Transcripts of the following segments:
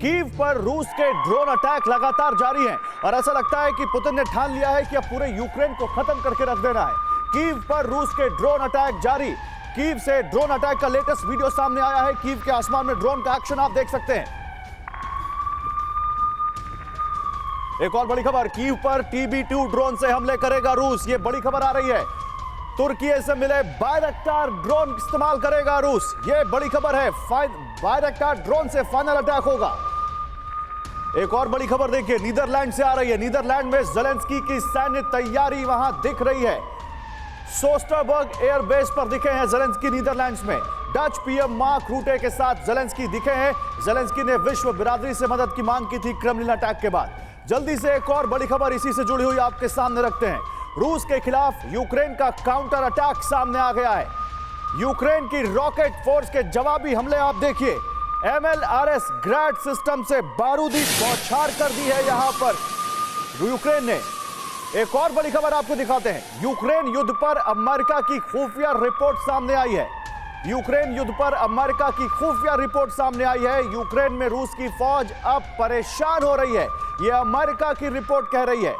Kyiv पर रूस के ड्रोन अटैक लगातार जारी हैं और ऐसा लगता है कि पुतिन ने ठान लिया है कि अब पूरे यूक्रेन को खत्म करके रख देना है। कीव पर रूस के ड्रोन अटैक जारी। कीव से ड्रोन अटैक का लेटेस्ट वीडियो सामने आया है। कीव के आसमान में ड्रोन का एक्शन आप देख सकते हैं। एक और बड़ी खबर, कीव पर TB2 ड्रोन से हमले करेगा रूस। ये बड़ी खबर आ रही है। तुर्की से मिले बायरक्टार ड्रोन इस्तेमाल करेगा रूस। ये बड़ी खबर है। बायरक्टार ड्रोन से फाइनल अटैक होगा। एक और बड़ी खबर देखिए, नीदरलैंड से आ रही है। नीदरलैंड में ज़ेलेंस्की की सैन्य तैयारी वहां दिख रही है। सोस्टरबर्ग एयरबेस पर दिखे हैं ज़ेलेंस्की नीदरलैंड्स में। डच PM मार्क रूटे के साथ ज़ेलेंस्की दिखे हैं। ज़ेलेंस्की ने विश्व बिरादरी से मदद की मांग की थी क्रेमलिन अटैक के बाद। जल्दी से एक और बड़ी खबर इसी से जुड़ी हुई आपके सामने रखते हैं। रूस के खिलाफ यूक्रेन का काउंटर अटैक सामने आ गया है। यूक्रेन की रॉकेट फोर्स के जवाबी हमले आप देखिए। MLRS ग्रैड सिस्टम से बारूदी बौछार कर दी है यहां पर यूक्रेन ने। एक और बड़ी खबर आपको दिखाते हैं। यूक्रेन युद्ध पर अमेरिका की खुफिया रिपोर्ट सामने आई है। यूक्रेन युद्ध पर अमेरिका की खुफिया रिपोर्ट सामने आई है। यूक्रेन में रूस की फौज अब परेशान हो रही है, यह अमेरिका की रिपोर्ट कह रही है।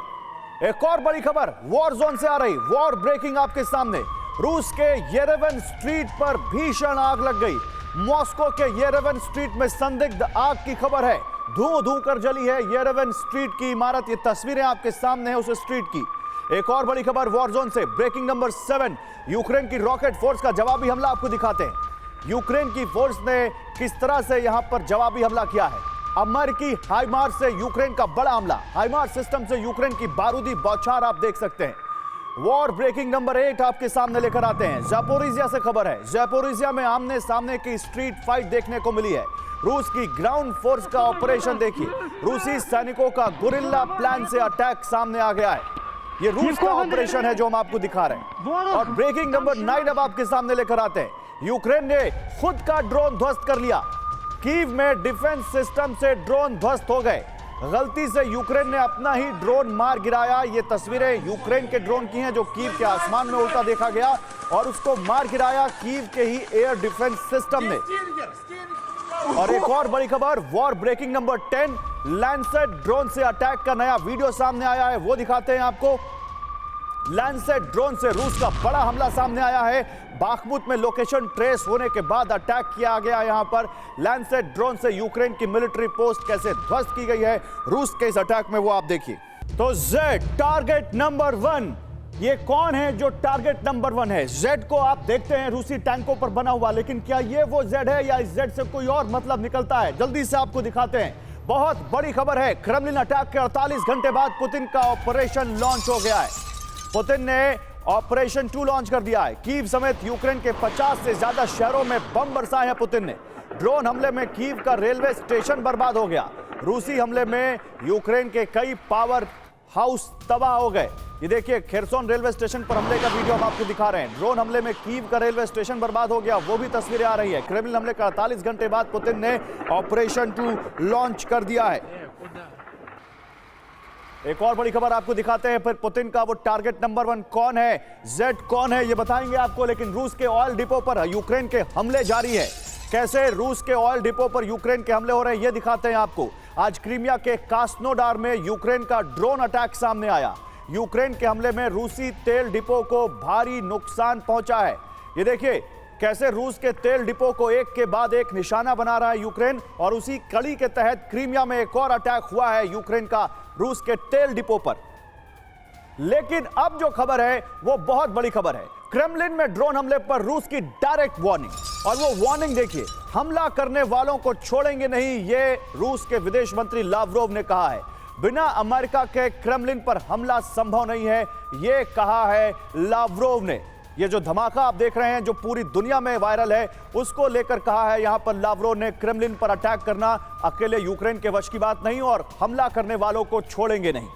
एक और बड़ी खबर वॉर जोन से आ रही, वॉर ब्रेकिंग आपके सामने। रूस के येरेवन स्ट्रीट पर भीषण आग लग गई। मॉस्को के येरेवन स्ट्रीट में संदिग्ध आग की खबर है। धू धू कर जली है येरेवन स्ट्रीट की इमारत। ये तस्वीरें आपके सामने है उस स्ट्रीट की। एक और बड़ी खबर वॉर जोन से, ब्रेकिंग नंबर 7। यूक्रेन की रॉकेट फोर्स का जवाबी हमला आपको दिखाते हैं। यूक्रेन की फोर्स ने किस तरह से यहां पर जवाबी हमला किया है। अमेरिकी हाइमार्स से यूक्रेन का बड़ा हमला। हाइमार्स सिस्टम से यूक्रेन की बारूदी बौछार आप देख सकते हैं। वॉर ब्रेकिंग नंबर 8 आपके सामने लेकर आते हैं। ज़ैपोरिज़िया से खबर है। ज़ैपोरिज़िया में आमने सामने की स्ट्रीट फाइट देखने को मिली है। रूस की ग्राउंड फोर्स का ऑपरेशन देखिए। रूसी सैनिकों का गुरिल्ला प्लान से अटैक सामने आ गया है। ये रूस का ऑपरेशन है जो हम आपको दिखा रहे हैं। और ब्रेकिंग नंबर 9 अब आपके सामने लेकर आते हैं। यूक्रेन ने खुद का ड्रोन ध्वस्त कर लिया। कीव में डिफेंस सिस्टम से ड्रोन ध्वस्त हो गए। गलती से यूक्रेन ने अपना ही ड्रोन मार गिराया। ये तस्वीरें यूक्रेन के ड्रोन की हैं जो कीव के आसमान में उड़ता देखा गया और उसको मार गिराया कीव के ही एयर डिफेंस सिस्टम ने। और एक और बड़ी खबर war breaking number 10, lancet drone से अटैक का नया वीडियो सामने आया है, वो दिखाते हैं आपको। लैंसेट ड्रोन से रूस का बड़ा हमला सामने आया है। बाखमुत में लोकेशन ट्रेस होने के बाद अटैक किया गया। यहां पर लैंसेट ड्रोन से यूक्रेन की मिलिट्री पोस्ट कैसे ध्वस्त की गई है रूस के इस अटैक में, वो आप देखिए। तो जेड टारगेट नंबर 1, ये कौन है जो टारगेट नंबर 1 है? जेड को आप देखते हैं रूसी टैंकों पर बना हुआ, लेकिन क्या ये वो जेड है या इस जेड से कोई और मतलब निकलता है? जल्दी से आपको दिखाते हैं। बहुत बड़ी खबर है। क्रेमलिन अटैक के 48 घंटे बाद पुतिन का ऑपरेशन लॉन्च हो गया है। पुतिन ने ऑपरेशन 2 लॉन्च कर दिया है। कीव समेत यूक्रेन के 50 से ज्यादा शहरों में बम बरसाए हैं पुतिन ने। ड्रोन हमले में कीव का रेलवे स्टेशन बर्बाद हो गया। रूसी हमले में यूक्रेन के कई पावर हाउस तबाह हो गए। ये देखिए खेरसोन रेलवे स्टेशन पर हमले का वीडियो हम आपको दिखा रहे हैं। ड्रोन हमले में कीव का रेलवे स्टेशन बर्बाद हो गया, वो भी तस्वीरें आ रही है। क्रेमलिन हमले का 48 घंटे बाद पुतिन ने ऑपरेशन 2 लॉन्च कर दिया है। एक और बड़ी खबर आपको दिखाते हैं। फिर पुतिन का वो टारगेट नंबर 1 कौन है, जेड कौन है, ये बताएंगे आपको। लेकिन रूस के ऑयल डिपो पर यूक्रेन के हमले जारी है। कैसे रूस के ऑयल डिपो पर यूक्रेन के हमले हो रहे हैं ये दिखाते हैं आपको। आज क्रीमिया के कास्नोडार में यूक्रेन का ड्रोन अटैक सामने आया। यूक्रेन के हमले में रूसी तेल डिपो को भारी नुकसान पहुंचा है। ये देखिए कैसे रूस के तेल डिपो को एक के बाद एक निशाना बना रहा है यूक्रेन। और उसी कड़ी के तहत क्रीमिया में एक और अटैक हुआ है यूक्रेन का रूस के तेल डिपो पर। लेकिन अब जो खबर है वो बहुत बड़ी खबर है। क्रेमलिन में ड्रोन हमले पर रूस की डायरेक्ट वार्निंग। और वो वार्निंग देखिए, हमला करने वालों को छोड़ेंगे नहीं, ये रूस के विदेश मंत्री लावरोव ने कहा है। बिना अमेरिका के क्रेमलिन पर हमला संभव नहीं है, ये कहा है लावरोव ने। ये जो धमाका आप देख रहे हैं जो पूरी दुनिया में वायरल है, उसको लेकर कहा है यहां पर लावरोव ने, क्रेमलिन पर अटैक करना अकेले यूक्रेन के वश की बात नहीं और हमला करने वालों को छोड़ेंगे नहीं।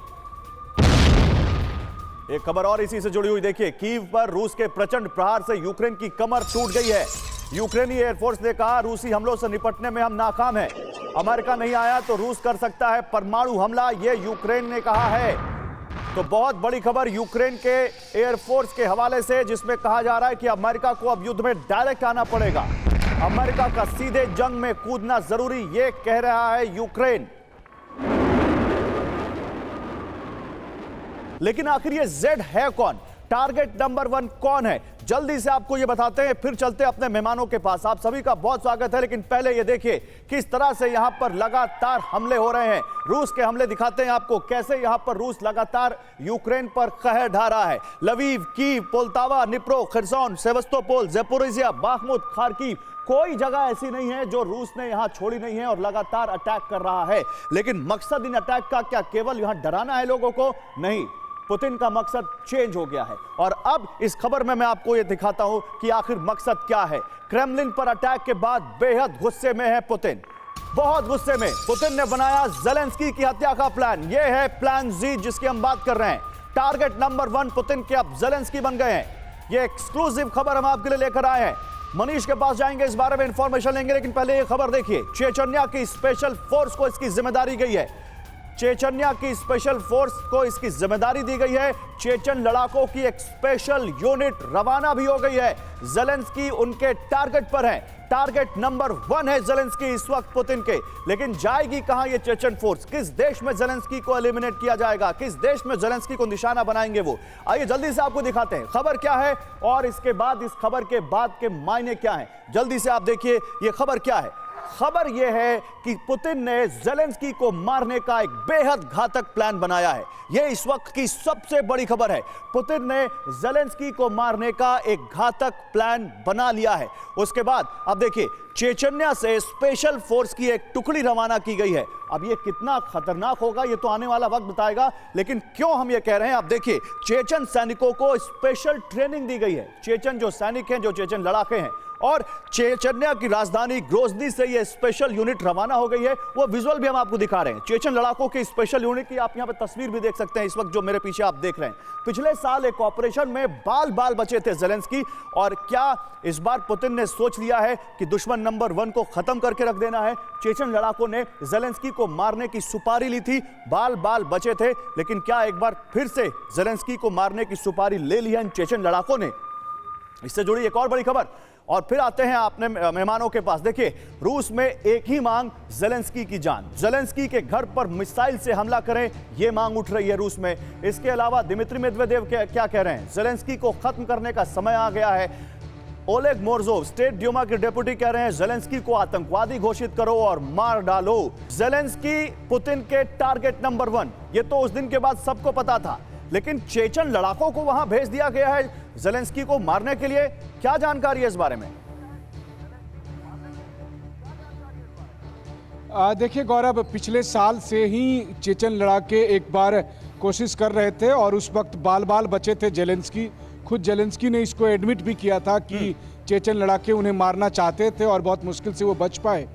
एक खबर और इसी से जुड़ी हुई देखिए, कीव पर रूस के प्रचंड प्रहार से यूक्रेन की कमर टूट गई है। यूक्रेनी एयरफोर्स ने कहा रूसी हमलों से निपटने में हम नाकाम हैं। अमेरिका नहीं आया तो रूस कर सकता है परमाणु हमला, यह यूक्रेन ने कहा है। तो बहुत बड़ी खबर यूक्रेन के एयरफोर्स के हवाले से, जिसमें कहा जा रहा है कि अमेरिका को अब युद्ध में डायरेक्ट आना पड़ेगा। अमेरिका का सीधे जंग में कूदना जरूरी, यह कह रहा है यूक्रेन। लेकिन आखिर ये जेड है कौन? टारगेट नंबर 1 कौन है? जल्दी से आपको ये बताते हैं, फिर चलते हैं अपने मेहमानों के पास। आप सभी का बहुत स्वागत है, लेकिन पहले ये देखिए किस तरह से यहां पर लगातार हमले हो रहे हैं। रूस के हमले दिखाते हैं आपको, कैसे यहां पर रूस लगातार यूक्रेन पर कहर ढा रहा है। Lviv, Kyiv, Poltava, Dnipro, Kherson, Sevastopol, Zaporizhzhia, Bakhmut, Kharkiv, कोई जगह ऐसी नहीं है जो रूस ने यहां छोड़ी नहीं है और लगातार अटैक कर रहा है। लेकिन मकसद इन अटैक का क्या केवल यहां डराना है लोगों को? नहीं, पुतिन का मकसद चेंज हो गया है। और अब इस खबर में मैं आपको यह दिखाता हूं कि आखिर मकसद क्या है। क्रेमलिन पर अटैक के बाद बेहद गुस्से में है पुतिन, बहुत गुस्से में। पुतिन ने बनाया ज़ेलेंस्की की हत्या का प्लान। यह है प्लान जी जिसकी हम बात कर रहे हैं। टारगेट नंबर 1 पुतिन के अब ज़ेलेंस्की बन गए हैं। यह एक्सक्लूसिव खबर हम आपके लिए लेकर आए हैं। मनीष के पास जाएंगे, इस बारे में इंफॉर्मेशन लेंगे, लेकिन पहले यह खबर देखिए। चेचन्या की स्पेशल फोर्स को इसकी जिम्मेदारी गई है। चेचन्या की स्पेशल फोर्स को इसकी जिम्मेदारी दी गई है। चेचन लड़ाकों की एक स्पेशल यूनिट रवाना भी हो गई है। ज़ेलेंस्की उनके टारगेट पर है। टारगेट नंबर 1 है ज़ेलेंस्की इस वक्त पुतिन के। लेकिन जाएगी कहां ये चेचन फोर्स? किस देश में ज़ेलेंस्की को एलिमिनेट किया जाएगा? किस देश में ज़ेलेंस्की को निशाना बनाएंगे वो? आइए जल्दी से आपको दिखाते हैं खबर क्या है और इसके बाद इस खबर के बाद के मायने क्या हैं। जल्दी से आप देखिए ये खबर क्या है। खबर यह है कि पुतिन ने ज़ेलेंस्की को मारने का एक बेहद घातक प्लान बनाया है। यह इस वक्त की सबसे बड़ी खबर है। पुतिन ने ज़ेलेंस्की को मारने का एक घातक प्लान बना लिया है। उसके बाद अब देखिए, चेचन्या से स्पेशल फोर्स की एक टुकड़ी रवाना की गई है। अब यह कितना खतरनाक होगा ये तो आने वाला वक्त बताएगा, लेकिन क्यों हम ये कह रहे हैं आप देखिए। चेचन सैनिकों को स्पेशल ट्रेनिंग दी गई है। चेचन जो सैनिक हैं, जो चेचन लड़ाके हैं, और चेचन्या की राजधानी ग्रोजनी से ये स्पेशल यूनिट रवाना हो गई है। वो विजुअल भी हम आपको दिखा रहे हैं। चेचन लड़ाकों की स्पेशल यूनिट की आप यहां पर तस्वीर भी देख सकते हैं इस वक्त जो मेरे पीछे आप देख रहे हैं। पिछले साल एक ऑपरेशन में बाल बाल बचे थे ज़ेलेंस्की, और क्या इस बार पुतिन ने सोच लिया है कि दुश्मन नंबर 1 को खत्म करके रख देना है? चेचन लड़ाकों ने ज़ेलेंस्की को मारने की सुपारी ली थी, बाल बाल बचे थे, लेकिन क्या एक बार फिर से ज़ेलेंस्की को मारने की सुपारी ले ली है इन चेचन लड़ाकों ने? इससे जुड़ी एक और बड़ी खबर। और फिर आते हैं अपने मेहमानों के पास। देखिए, रूस में एक ही मांग, ज़ेलेंस्की की जान। ज़ेलेंस्की के घर पर मिसाइल से हमला करें, यह मांग उठ रही है रूस में। इसके अलावा दिमित्री मेदवेदेव क्या कह रहे हैं? ज़ेलेंस्की को खत्म करने का समय आ गया है। ओलेग मोर्जोव, स्टेट ड्यूमा के डेप्यूटी, कह रहे हैं ज़ेलेंस्की को आतंकवादी घोषित करो और मार डालो। ज़ेलेंस्की पुतिन के टारगेट नंबर 1, ये तो उस दिन के बाद सबको पता था, लेकिन चेचन लड़ाकों को वहां भेज दिया गया है ज़ेलेंस्की को मारने के लिए। क्या जानकारी है इस बारे में? देखिए गौरव, पिछले साल से ही चेचन लड़ाके एक बार कोशिश कर रहे थे और उस वक्त बाल बाल बचे थे ज़ेलेंस्की। खुद ज़ेलेंस्की ने इसको एडमिट भी किया था कि चेचन लड़ाके उन्हें मारना चाहते थे और बहुत मुश्किल से वो बच पाए।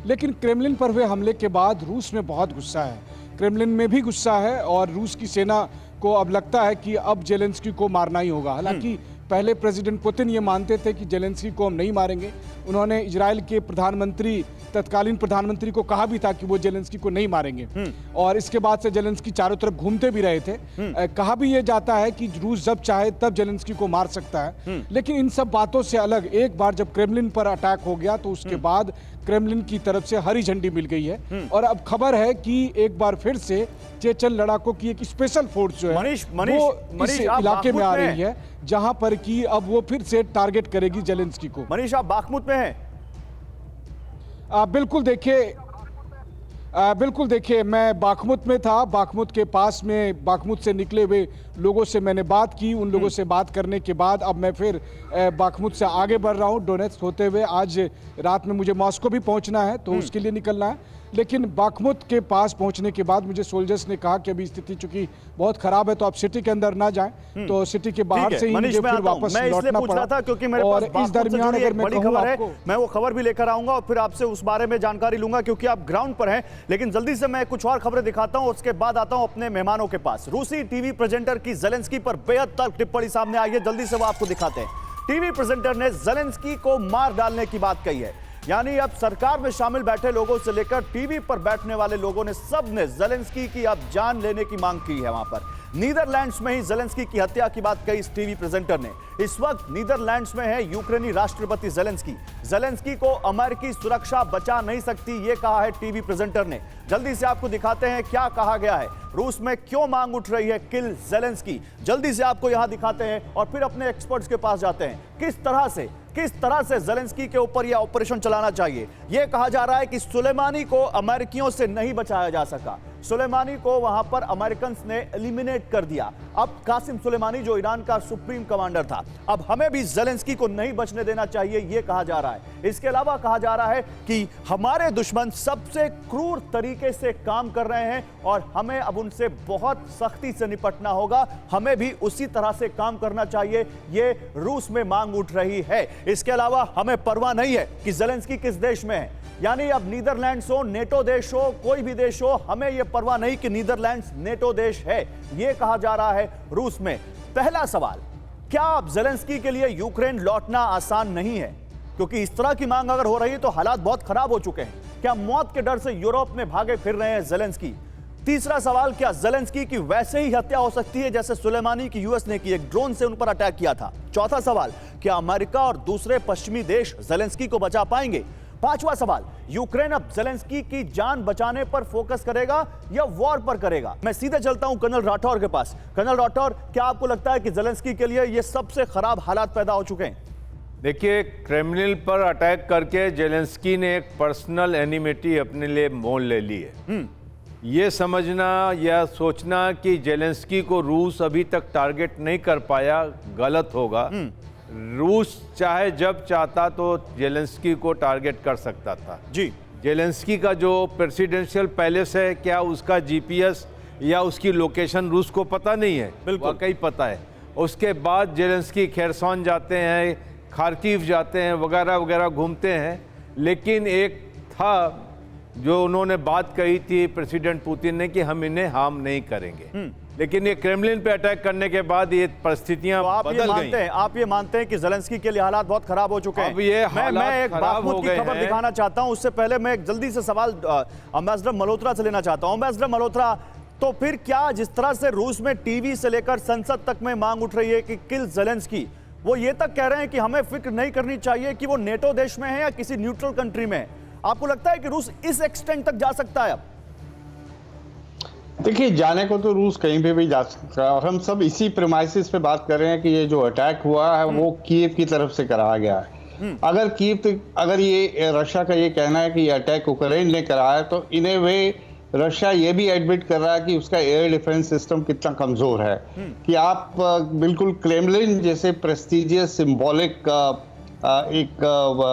लेकिन क्रेमलिन पर हुए हमले के बाद रूस में बहुत गुस्सा है, क्रेमलिन में भी गुस्सा है, और रूस की सेना को अब लगता है कि अब ज़ेलेंस्की को मारना ही होगा। हालांकि पहले प्रेसिडेंट पुतिन ये मानते थे कि ज़ेलेंस्की को हम नहीं मारेंगे। उन्होंने इजराइल के प्रधानमंत्री, तत्कालीन प्रधानमंत्री को कहा भी था कि वो ज़ेलेंस्की को नहीं मारेंगे, और इसके बाद से ज़ेलेंस्की चारों तरफ घूमते भी रहे थे। कहा भी ये जाता है कि रूस जब चाहे तब ज़ेलेंस्की को मार सकता है। लेकिन इन सब बातों से अलग, एक बार जब क्रेमलिन पर अटैक हो गया तो उसके बाद क्रेमलिन की तरफ से हरी झंडी मिल गई है। और अब खबर है कि एक बार फिर से चेचन लड़ाकों की एक स्पेशल फोर्स जो है वो इस इलाके में आ रही है, जहां पर कि अब वो फिर से टारगेट करेगी ज़ेलेंस्की को। मनीष, आप बाखमुत में हैं? बिल्कुल देखिए, मैं बाखमुत में था। बाखमुत के पास में, बाखमुत से निकले हुए लोगों से मैंने बात की। उन लोगों से बात करने के बाद अब मैं फिर बाखमुत से आगे बढ़ रहा हूँ डोनेट्स्क होते हुए। आज रात में मुझे मॉस्को भी पहुँचना है, तो उसके लिए निकलना है। लेकिन बाखमुत के पास पहुंचने के बाद मुझे सोल्जर्स ने कहा कि अभी स्थिति चूंकि बहुत खराब है तो आप सिटी के अंदर ना जाएं, तो सिटी के बाहर से ही मुझे फिर वापस लौटना पड़ा। क्योंकि मेरे और पास इस दरमियान अगर मैं बड़ी खबर है, मैं वो खबर भी लेकर आऊंगा और फिर आपसे उस बारे में जानकारी लूंगा, क्योंकि आप ग्राउंड पर हैं। लेकिन जल्दी से मैं कुछ और खबरें दिखाता हूं, उसके बाद आता हूं अपने मेहमानों के पास। रूसी टीवी प्रेजेंटर की ज़ेलेंस्की पर बेहद तल्ख टिप्पणी सामने आई है, जल्दी से वो आपको दिखाते हैं। टीवी प्रेजेंटर ने ज़ेलेंस्की को मार डालने की बात कही है। यानी अब सरकार में शामिल बैठे लोगों से लेकर टीवी पर बैठने वाले लोगों ने सब ने जेलेंस्की की अब जान लेने की मांग की है। वहां पर नीदरलैंड्स में ही जेलेंस्की की हत्या की बात कही इस टीवी प्रेजेंटर ने। इस वक्त नीदरलैंड्स में है यूक्रेनी राष्ट्रपति जेलेंस्की। जेलेंस्की को अमेरिकी सुरक्षा बचा नहीं सकती, यह कहा है टीवी प्रेजेंटर ने। जल्दी से आपको दिखाते हैं क्या कहा गया है, रूस में क्यों मांग उठ रही है किल जेलेंस्की। जल्दी से आपको यहां दिखाते हैं और फिर अपने एक्सपर्ट्स के पास जाते हैं। किस तरह से जेलेंस्की के ऊपर यह ऑपरेशन चलाना चाहिए। यह कहा जा रहा है कि सुलेमानी को अमेरिकियों से नहीं बचाया जा सका, सुलेमानी को वहां पर अमेरिकन ने एलिमिनेट कर दिया। अब कासिम सुलेमानी जो ईरान का सुप्रीम कमांडर था, अब हमें भी जेलेंस्की को नहीं बचने देना चाहिए, यह कहा जा रहा है। इसके अलावा कहा जा रहा है कि हमारे दुश्मन सबसे क्रूर तरीके से काम कर रहे हैं और हमें अब उनसे बहुत सख्ती से निपटना होगा, हमें भी उसी तरह से काम करना चाहिए, यह रूस में मांग उठ रही है। इसके अलावा हमें परवाह नहीं है कि जेलेंस्की किस देश में है, यानी अब नीदरलैंड्स हो, नेटो देश हो, कोई भी देश हो, हमें यह परवाह नहीं कि नीदरलैंड्स नेटो देश है, यह कहा जा रहा है रूस में। पहला सवाल, क्या अब जेलेंस्की के लिए यूक्रेन लौटना आसान नहीं है? क्योंकि इस तरह की मांग अगर हो रही है तो हालात बहुत खराब हो चुके हैं। क्या मौत के डर से यूरोप में भागे फिर रहे हैं जेलेंस्की? तीसरा सवाल, क्या जेलेंस्की की वैसे ही हत्या हो सकती है जैसे सुलेमानी की यूएस ने की, एक ड्रोन से उन पर अटैक किया था? चौथा सवाल, क्या अमेरिका और दूसरे पश्चिमी देश जेलेंस्की को बचा पाएंगे? पांचवा सवाल, यूक्रेन अब जेलेंस्की की जान बचाने पर फोकस करेगा या वॉर पर करेगा? मैं सीधे चलता हूं कर्नल राठौर के पास। कर्नल राठौर, क्या आपको लगता है कि जेलेंस्की के लिए यह सबसे खराब हालात पैदा हो चुके हैं? देखिए, क्रेमलिन पर अटैक करके जेलेंस्की ने एक पर्सनल एनिमिटी अपने लिए मोल ले ली है। ये समझना या सोचना कि जेलेंस्की को रूस अभी तक टारगेट नहीं कर पाया, गलत होगा। रूस चाहे जब चाहता तो जेलेंस्की को टारगेट कर सकता था जी। जेलेंस्की का जो प्रेसिडेंशियल पैलेस है, क्या उसका जीपीएस या उसकी लोकेशन रूस को पता नहीं है? बिल्कुल वाकई पता है। उसके बाद जेलेंस्की खेरसौन जाते हैं, खार्किव जाते हैं, वगैरह वगैरह घूमते हैं। लेकिन एक था जो उन्होंने बात कही थी प्रेसिडेंट पुतिन ने कि हम इन्हें हार्म नहीं करेंगे, लेकिन ये क्रेमलिन पे अटैक करने के बाद ये परिस्थितियां बदल गई। आप ये मानते हैं कि जेलेंस्की के लिए हालात बहुत खराब हो चुके हैं? अब ये मैं एक बाखमुत की खबर दिखाना चाहता हूं, उससे पहले मैं एक जल्दी से सवाल अम्बेसडर मल्होत्रा से लेना चाहता हूं। अम्बेसडर मल्होत्रा, तो फिर क्या जिस तरह से रूस में टीवी से लेकर संसद तक में मांग उठ रही है कि किल जेलेंस्की, वो ये तक कह रहे हैं कि हमें फिक्र नहीं करनी चाहिए कि वो नेटो देश में है या किसी न्यूट्रल कंट्री में है। आपको लगता है कि रूस इस एक्सटेंट तक जा सकता है अब? देखिए, जाने को तो रूस कहीं पे भी जा सकता है और हम सब इसी प्रेमाइसिस पे बात कर रहे हैं कि ये जो अटैक हुआ है वो कीव की तरफ से कराया गया है। अगर ये रशिया का ये कहना है कि ये अटैक यूक्रेन ने कराया, तो इन ए वे रशिया ये भी एडमिट कर रहा है कि उसका एयर डिफेंस सिस्टम कितना कमजोर है। कि आप बिल्कुल क्रेमलिन जैसे प्रेस्टिजियस सिंबॉलिक एक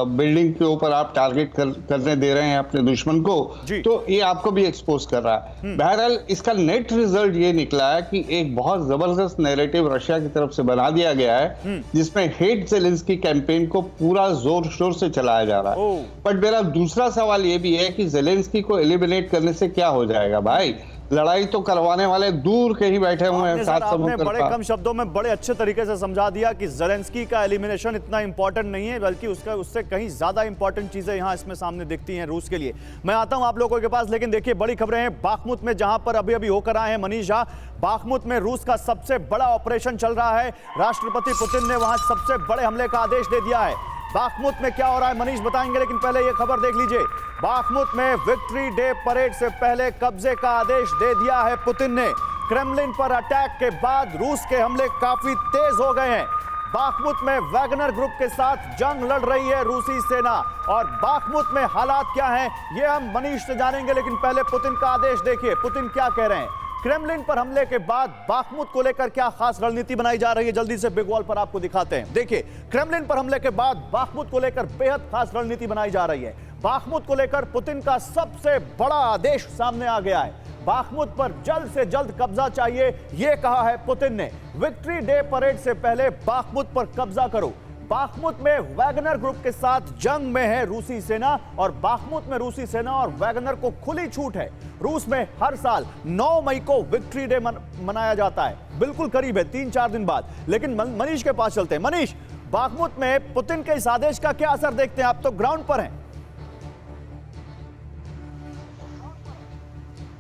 बिल्डिंग के ऊपर आप टारगेट करने दे रहे हैं अपने दुश्मन को, तो ये आपको भी एक्सपोज कर रहा है। बहरहाल इसका नेट रिजल्ट ये निकला है कि एक बहुत जबरदस्त नैरेटिव रशिया की तरफ से बना दिया गया है, जिसमें हेट जेलेंस्की कैंपेन को पूरा जोर शोर से चलाया जा रहा है। बट मेरा दूसरा सवाल ये भी है कि जेलेंस्की को एलिमिनेट करने से क्या हो जाएगा भाई? लड़ाई तो करवाने वाले दूर कहीं बैठे हुए हैं साथ समुद्र। बड़े कम शब्दों में बड़े अच्छे तरीके से समझा दिया कि जेलेंस्की का एलिमिनेशन इतना इंपॉर्टेंट नहीं है, बल्कि उससे कहीं ज्यादा इंपॉर्टेंट चीजें यहां इसमें सामने दिखती हैं रूस के लिए। मैं आता हूं आप लोगों के पास, लेकिन देखिए बड़ी खबरें हैं बाखमुत में, जहां पर अभी होकर आए हैं मनीष झा। बाखमुत में रूस का सबसे बड़ा ऑपरेशन चल रहा है। राष्ट्रपति पुतिन ने वहां सबसे बड़े हमले का आदेश दे दिया है। बाखमुत में क्या हो रहा है मनीष बताएंगे, लेकिन पहले यह खबर देख लीजिए। बाखमुत में विक्ट्री डे परेड से पहले कब्जे का आदेश दे दिया है पुतिन ने। क्रेमलिन पर अटैक के बाद रूस के हमले काफी तेज हो गए हैं। बाखमुत में वैगनर ग्रुप के साथ जंग लड़ रही है रूसी सेना, और बाखमुत में हालात क्या हैं ये हम मनीष से जानेंगे, लेकिन पहले पुतिन का आदेश देखिए। पुतिन क्या कह रहे हैं? क्रेमलिन पर हमले के बाद बाखमुत को लेकर क्या खास रणनीति बनाई जा रही है, जल्दी से बिग वॉल पर आपको दिखाते हैं। देखिए, क्रेमलिन पर हमले के बाद बाखमुत को लेकर बेहद खास रणनीति बनाई जा रही है। बाखमुत को लेकर पुतिन का सबसे बड़ा आदेश सामने आ गया है। बाखमुत पर जल्द से जल्द कब्जा चाहिए, यह कहा है पुतिन ने। विक्ट्री डे परेड से पहले बाखमुत पर कब्जा करो। बाखमुत में वैगनर ग्रुप के साथ जंग में है रूसी सेना, और बाखमुत में रूसी सेना और वैगनर को खुली छूट है। रूस में हर साल 9 मई को विक्ट्री डे मनाया जाता है, बिल्कुल करीब है 3-4 दिन बाद। लेकिन मनीष के पास चलते हैं। मनीष, बाखमुत में पुतिन के इस आदेश का क्या असर देखते हैं? आप तो ग्राउंड पर हैं।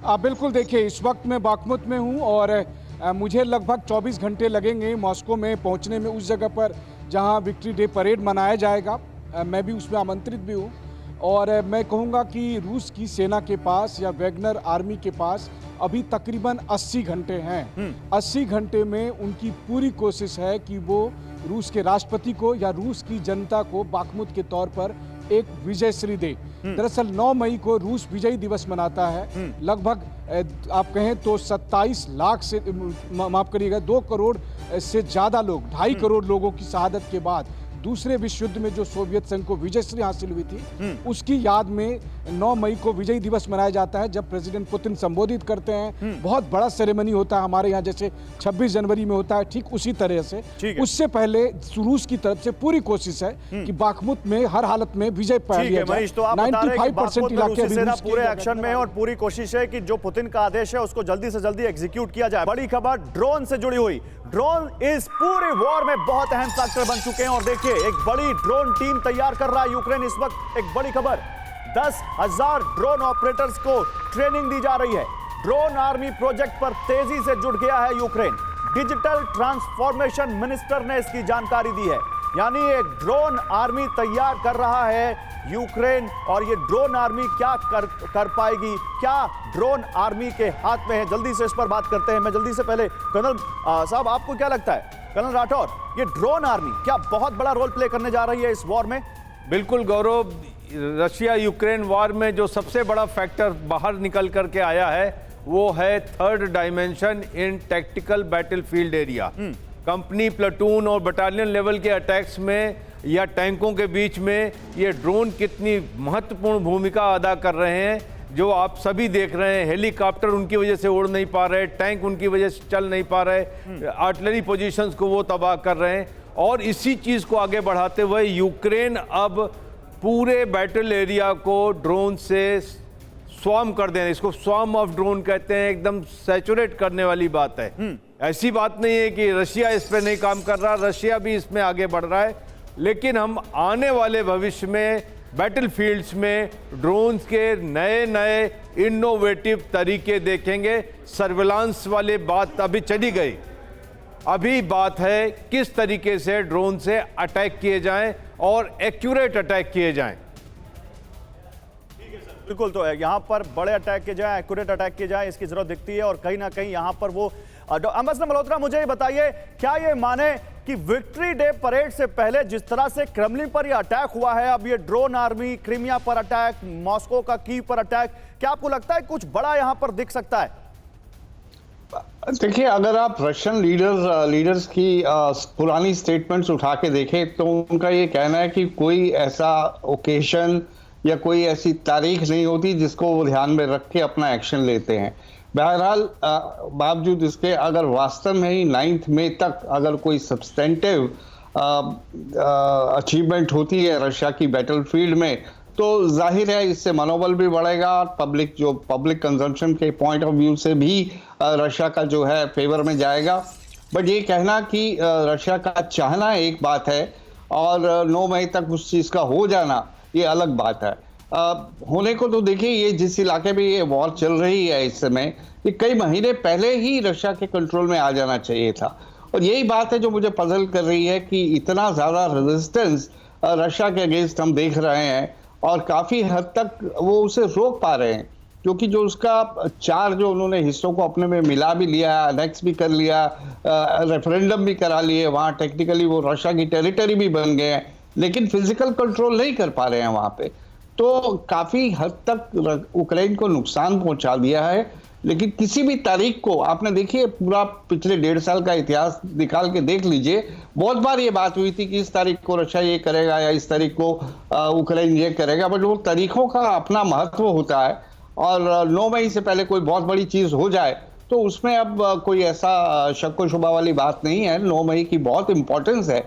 बिल्कुल, देखिए इस वक्त मैं बाखमुत में हूँ और मुझे लगभग 24 घंटे लगेंगे मॉस्को में पहुँचने में, उस जगह पर जहाँ विक्ट्री डे परेड मनाया जाएगा। मैं भी उसमें आमंत्रित भी हूँ और मैं कहूँगा कि रूस की सेना के पास या वैगनर आर्मी के पास अभी तकरीबन 80 घंटे हैं। 80 घंटे में उनकी पूरी कोशिश है कि वो रूस के राष्ट्रपति को या रूस की जनता को बाखमुत के तौर पर एक विजयश्री दे। दरअसल 9 मई को रूस विजय दिवस मनाता है। लगभग आप कहें तो 27 लाख से माफ करिएगा 2 करोड़ से ज़्यादा लोग, 2.5 करोड़ लोगों की शहादत के बाद दूसरे विश्व युद्ध में जो सोवियत संघ को विजयश्री हासिल हुई थी, उसकी याद में 9 मई को विजय दिवस मनाया जाता है, जब प्रेसिडेंट पुतिन संबोधित करते हैं। बहुत बड़ा सेरेमनी होता है हमारे यहाँ जैसे 26 जनवरी में होता है, ठीक उसी तरह से। उससे पहले रूस की तरफ से पूरी कोशिश है कि बाखमुत में हर हालत में विजय पा लिया जाए। 95% इलाके पूरे एक्शन में है और पूरी कोशिश है कि जो पुतिन का आदेश है उसको जल्दी से जल्दी एग्जीक्यूट किया जाए। बड़ी खबर ड्रोन से जुड़ी हुई। ड्रोन इस पूरे वॉर में बहुत अहम फैक्टर बन चुके हैं और देखिए एक बड़ी ड्रोन टीम तैयार कर रहा है यूक्रेन इस वक्त। एक बड़ी खबर, 10,000 ड्रोन ऑपरेटर्स को ट्रेनिंग दी जा रही है। ड्रोन आर्मी प्रोजेक्ट पर तेजी से जुट गया है यूक्रेन। डिजिटल ट्रांसफॉर्मेशन मिनिस्टर ने इसकी जानकारी दी है, यानी एक ड्रोन आर्मी तैयार कर रहा है यूक्रेन। और ये ड्रोन आर्मी क्या कर पाएगी, क्या ड्रोन आर्मी के हाथ में है, जल्दी से इस पर बात करते हैं। मैं जल्दी से पहले कर्नल साहब, आपको क्या लगता है, कर्नल राठौर, ये ड्रोन आर्मी क्या बहुत बड़ा रोल प्ले करने जा रही है इस वॉर में? बिल्कुल गौरव, रशिया यूक्रेन वॉर में जो सबसे बड़ा फैक्टर बाहर निकल करके आया है वो है third dimension in tactical battlefield area. Company, platoon और बटालियन लेवल के अटैक्स में या टैंकों के बीच में ये ड्रोन कितनी महत्वपूर्ण भूमिका अदा कर रहे हैं, जो आप सभी देख रहे हैं। हेलीकॉप्टर उनकी वजह से उड़ नहीं पा रहे, टैंक उनकी वजह से चल नहीं पा रहे, आर्टिलरी पोजीशंस को वो तबाह कर रहे हैं। और इसी चीज़ को आगे बढ़ाते हुए यूक्रेन अब पूरे बैटल एरिया को ड्रोन से स्वार्म कर देना, इसको स्वार्म ऑफ ड्रोन कहते हैं, एकदम सैचुरेट करने वाली बात है। ऐसी बात नहीं है कि रशिया इस पे नहीं काम कर रहा, रशिया भी इसमें आगे बढ़ रहा है, लेकिन हम आने वाले भविष्य में बैटलफील्ड्स में ड्रोन्स के नए नए इनोवेटिव तरीके देखेंगे। सर्विलांस वाली बात अभी चली गई, अभी बात है किस तरीके से ड्रोन से अटैक किए जाएं और एक्यूरेट अटैक किए जाएं। बिल्कुल, तो यहाँ पर बड़े अटैक किए जाए, एक्यूरेट अटैक किए जाए, इसकी जरूरत दिखती है। और कहीं ना कहीं यहाँ पर वो अम्बेसडर मल्होत्रा, मुझे ये बताइए, क्या ये माने कि विक्ट्री डे परेड से पहले जिस तरह से क्रेमलिन पर ये अटैक हुआ है, अब ये ड्रोन आर्मी, क्रीमिया पर अटैक, मॉस्को का कीव पर अटैक, क्या आपको लगता है कुछ बड़ा यहाँ पर दिख सकता है? देखिए, अगर आप रशियन लीडर्स की पुरानी स्टेटमेंट्स उठा के देखें तो उनका ये कहना है कि कोई ऐसा ओकेशन या कोई ऐसी तारीख नहीं होती जिसको वो ध्यान में रख के अपना एक्शन लेते हैं। बहरहाल बावजूद इसके अगर वास्तव में ही 9 मई तक अगर कोई सब्सटेंटिव अचीवमेंट होती है रशिया की बैटलफील्ड में, तो जाहिर है इससे मनोबल भी बढ़ेगा। पब्लिक कंजम्पशन के पॉइंट ऑफ व्यू से भी रशिया का जो है फेवर में जाएगा। बट ये कहना कि रशिया का चाहना एक बात है और 9 मई तक उस चीज़ का हो जाना ये अलग बात है। होने को तो देखिए, ये जिस इलाके में ये वॉर चल रही है इस समय, ये कई महीने पहले ही रशिया के कंट्रोल में आ जाना चाहिए था। और यही बात है जो मुझे पजल कर रही है कि इतना ज़्यादा रेजिस्टेंस रशिया के अगेंस्ट हम देख रहे हैं और काफ़ी हद तक वो उसे रोक पा रहे हैं, क्योंकि जो उसका 4 जो उन्होंने हिस्सों को अपने में मिला भी लिया, अनेक्स भी कर लिया, रेफरेंडम भी करा लिए, वहाँ टेक्निकली वो रशिया की टेरिटरी भी बन गए हैं, लेकिन फिजिकल कंट्रोल नहीं कर पा रहे हैं वहाँ पे। तो काफ़ी हद तक यूक्रेन को नुकसान पहुँचा दिया है। लेकिन किसी भी तारीख को आपने देखिए, पूरा पिछले 1.5 साल का इतिहास निकाल के देख लीजिए, बहुत बार ये बात हुई थी कि इस तारीख को रशिया ये करेगा या इस तारीख को यूक्रेन ये करेगा, बट वो तारीखों का अपना महत्व होता है। और 9 मई से पहले कोई बहुत बड़ी चीज़ हो जाए तो उसमें अब कोई ऐसा शक शुबा वाली बात नहीं है। 9 मई की बहुत इंपॉर्टेंस है।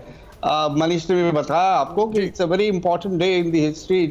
मनीष ने भी बताया आपको कि it's a very important day in the history